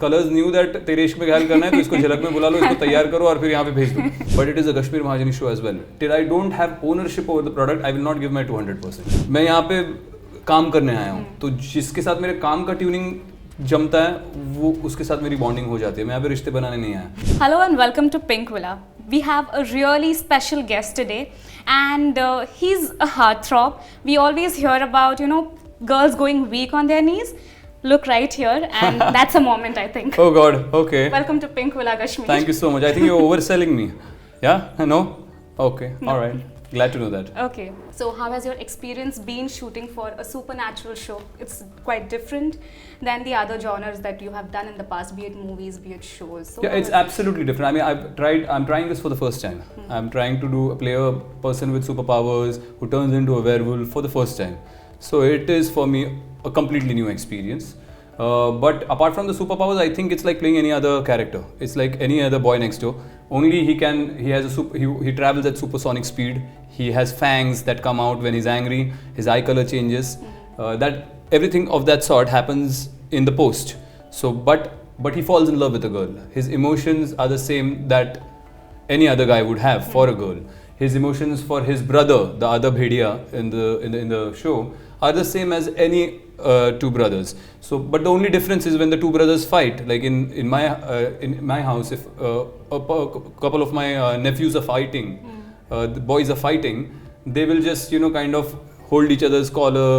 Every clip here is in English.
Colours knew that तेरे इश्क में घायल करना है तो इसको झलक में बुला लो, इसको तैयार करो और फिर यहाँ पे भेज दो. But it is a Kashmir Mahajani show as well. Till I don't have ownership over the product, I will not give my 200%. मैं यहाँ पे काम करने आया हूँ, तो जिसके साथ मेरे काम का ट्यूनिंग जमता है वो उसके साथ मेरी बॉन्डिंग हो जाती है. मैं यहाँ पे रिश्ते बनाने नहीं आया. Hello and welcome to Pinkvilla. We have a really special guest today and he's a heartthrob. We always hear about, girls going weak on their knees. Look right here and that's a moment, I think. Oh God, okay. Welcome to Pinkvilla, Gashmeer. Thank you so much. I think you're overselling me. Yeah? No? Okay, No. all right. Glad to know that. Okay, so how has your experience been shooting for a supernatural show? It's quite different than the other genres that you have done in the past, be it movies, be it shows. So Yeah, it's absolutely different. I mean, I'm trying this for the first time. I'm trying to play a person with superpowers who turns into a werewolf for the first time. So it is for me a completely new experience. But apart from the superpowers, I think it's like playing any other character. It's like any other boy next door. Only he travels at supersonic speed. He has fangs that come out when he's angry. His eye color changes. That everything of that sort happens in the post. So, but he falls in love with a girl. His emotions are the same that any other guy would have for a girl. His emotions for his brother, the other bhediya in the show, are the same as any two brothers. So, but the only difference is when the two brothers fight. Like in my house, if a couple of my nephews are fighting, the boys are fighting, they will just kind of hold each other's collar.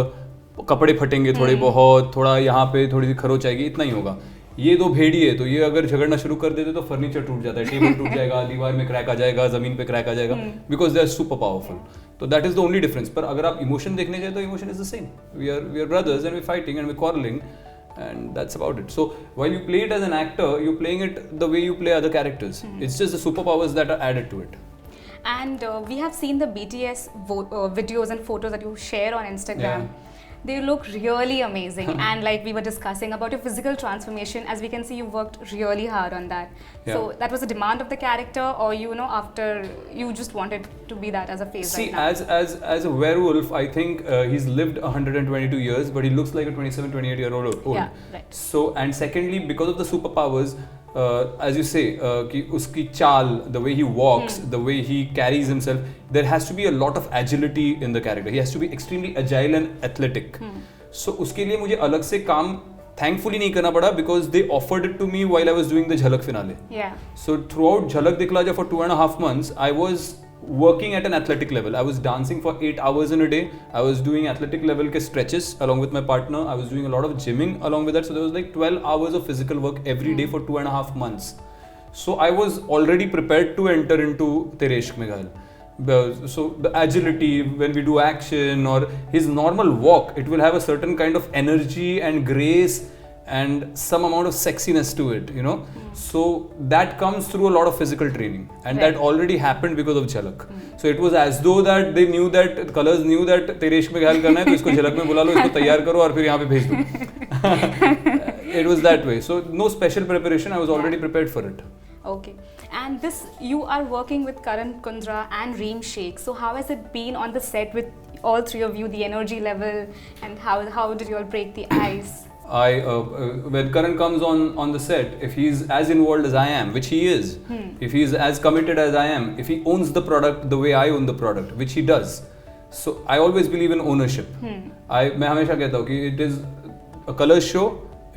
कपड़े फटेंगे थोड़े बहुत, थोड़ा यहाँ पे थोड़ी सी खरोच आएगी, इतना ही होगा. ये दो भेड़ी है तो ये अगर झगड़ना शुरू कर देते तो फर्नीचर टूट जाता है, टेबल टूट जाएगा, दीवार में क्रैक आ जाएगा, जमीन पे क्रैक आ जाएगा, because they are super powerful. तो that is the only difference. पर अगर आप इमोशन देखने जाए तो emotion is the same. We are brothers and we fighting and we quarreling and that's about it. So while you play it as an actor, you're playing it the way you play other characters. It's just the superpowers that are added to it. And we have seen the BTS videos and photos that you share on Instagram. Yeah. They look really amazing. And like we were discussing about your physical transformation, as we can see, you worked really hard on that. Yeah. So that was a demand of the character, or after you just wanted to be that as a phase. See, right now? as a werewolf, I think he's lived 122 years, but he looks like a 27, 28-year-old. Yeah, right. So, and secondly, because of the superpowers, as you say, कि उसकी चाल, the way he walks, the way he carries himself, there has to be a lot of agility in the character. He has to be extremely agile and athletic. So उसके लिए मुझे अलग से काम thankfully नहीं करना पड़ा, because they offered it to me while I was doing the झलक finale. Yeah. So throughout झलक दिखला जा for 2.5 months, I was working at an athletic level. I was dancing for 8 hours in a day. I was doing athletic level ke stretches along with my partner. I was doing a lot of gymming along with that. So there was like 12 hours of physical work every day for 2.5 months. So I was already prepared to enter into Tere Ishq Mein Ghayal. So the agility when we do action, or his normal walk, it will have a certain kind of energy and grace and some amount of sexiness to it, So that comes through a lot of physical training, and that already happened because of झलक. So it was as though that they knew that, colors knew that तेरे इश्क में घायल करना है तो इसको झलक में बुला लो, इसको तैयार करो और फिर यहाँ पे भेज दो. It was that way. So no special preparation. I was already prepared for it. Okay. And you are working with Karan Kundrra and Sheikh. So how has it been on the set with all three of you, the energy level, and how did you all break the ice? When Karan comes on the set, if he's as involved as I am, which he is, if he's as committed as I am, if he owns the product the way I own the product, which he does, so I always believe in ownership. मैं हमेशा कहता हूँ कि it is a colors show,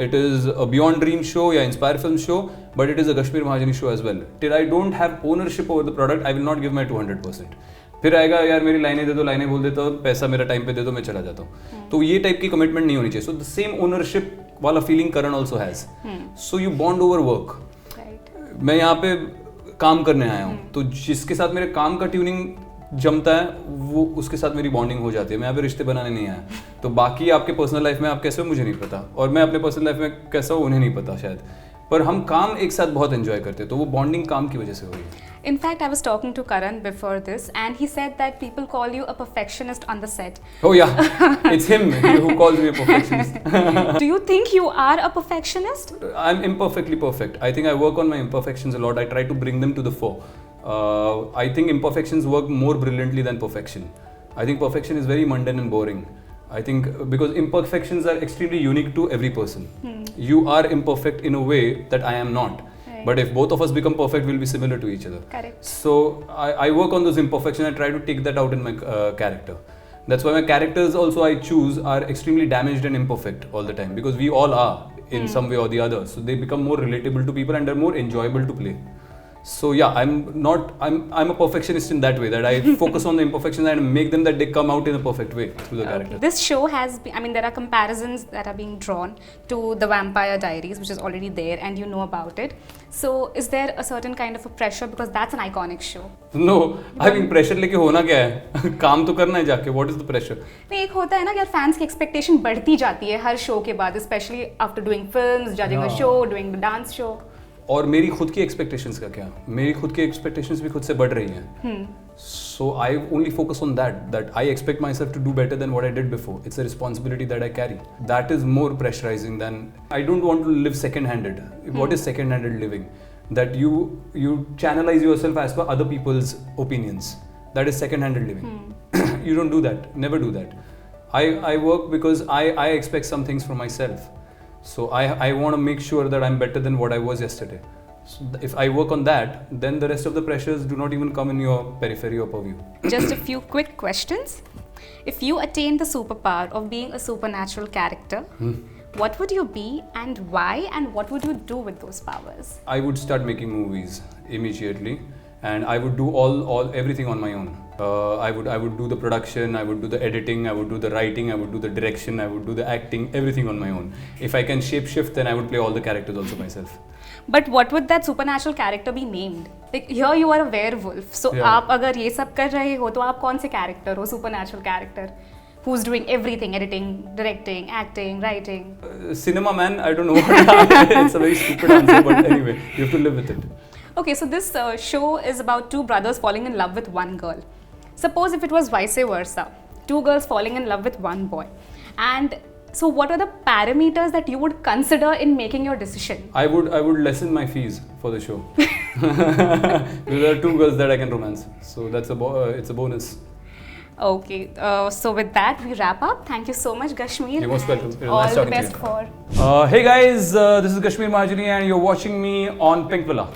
it is a beyond dream show या inspire film show, but it is a Gashmeer Mahajani show as well. Till I don't have ownership over the product, I will not give my 200%. फिर आएगा यार मेरी लाइनें दे दो, लाइनें बोल देता हूँ, पैसा मेरा टाइम पे दे दो, मैं चला जाता हूँ. तो ये टाइप की कमिटमेंट नहीं होनी चाहिए. सो द सेम ओनरशिप वाला feeling Karan also has. So you bond over work. मैं यहाँ पे काम करने आया हूँ, तो जिसके साथ मेरे काम का ट्यूनिंग जमता है वो उसके साथ मेरी बॉन्डिंग हो जाती है. मैं यहाँ पे रिश्ते बनाने नहीं आया. तो बाकी आपके पर्सनल लाइफ में आप कैसे हो मुझे नहीं पता, और मैं अपने पर्सनल लाइफ में कैसा हूँ उन्हें नहीं पता शायद, पर हम काम एक साथ बहुत एंजॉय करते हैं, तो वो बॉन्डिंग काम की वजह से हुई है. In fact, I was talking to Karan before this, and he said that people call you a perfectionist on the set. Oh yeah, it's him who calls me a perfectionist. Do you think you are a perfectionist? I'm imperfectly perfect. I think I work on my imperfections a lot. I try to bring them to the fore. I think imperfections work more brilliantly than perfection. I think perfection is very mundane and boring. I think because imperfections are extremely unique to every person. You are imperfect in a way that I am not. Right. But if both of us become perfect, we'll be similar to each other. Correct. So I work on those imperfections and try to take that out in my character. That's why my characters also I choose are extremely damaged and imperfect all the time, because we all are in some way or the other. So they become more relatable to people and they're more enjoyable to play. So yeah, I'm a perfectionist in that way, that I focus on the imperfections and make them that they come out in a perfect way through the character. This show has been, I mean, there are comparisons that are being drawn to The Vampire Diaries, which is already there and you know about it. So is there a certain kind of a pressure, because that's an iconic show? No, I mean pressure लेके होना क्या है? काम तो करना है जाके. What is the pressure? नहीं, एक होता है ना कि यार फैंस की एक्सपेक्टेशन बढ़ती जाती है हर शो के बाद, specially after doing films, judging a show, doing the dance show. और मेरी खुद की एक्सपेक्टेशंस का क्या? मेरी खुद की एक्सपेक्टेशंस भी खुद से बढ़ रही हैं. So I only focus on that I expect myself to do better than what I did before. It's a responsibility that I carry. That is more pressurizing than, I don't want to live second-handed. What is second-handed living? That you channelize yourself as per other people's opinions. That is second-handed living. You don't do that. Never do that. I work because I expect some things from myself. So I want to make sure that I'm better than what I was yesterday. So if I work on that, then the rest of the pressures do not even come in your periphery or purview. Just a few quick questions. If you attain the superpower of being a supernatural character, what would you be and why, and what would you do with those powers? I would start making movies immediately, and I would do everything on my own. I would do the production, I would do the editing, I would do the writing, I would do the direction, I would do the acting, everything on my own. If I can shapeshift, then I would play all the characters also myself. But what would that supernatural character be named? Like here you are a werewolf. So Yeah. आप अगर ये सब कर रहे हो तो आप कौन से character हो, supernatural character? Who's doing everything, editing, directing, acting, writing? Cinema man, I don't know what. It's a very stupid answer, but anyway, you have to live with it. Okay, so this show is about two brothers falling in love with one girl. Suppose if it was vice versa, two girls falling in love with one boy. And so what are the parameters that you would consider in making your decision? I would lessen my fees for the show. There are two girls that I can romance, so that's it's a bonus. Okay, so with that we wrap up. Thank you so much, Gashmeer. You're most welcome. It was All nice the talking to best you. for. Hey guys, this is Gashmeer Mahajani and you're watching me on Pinkvilla.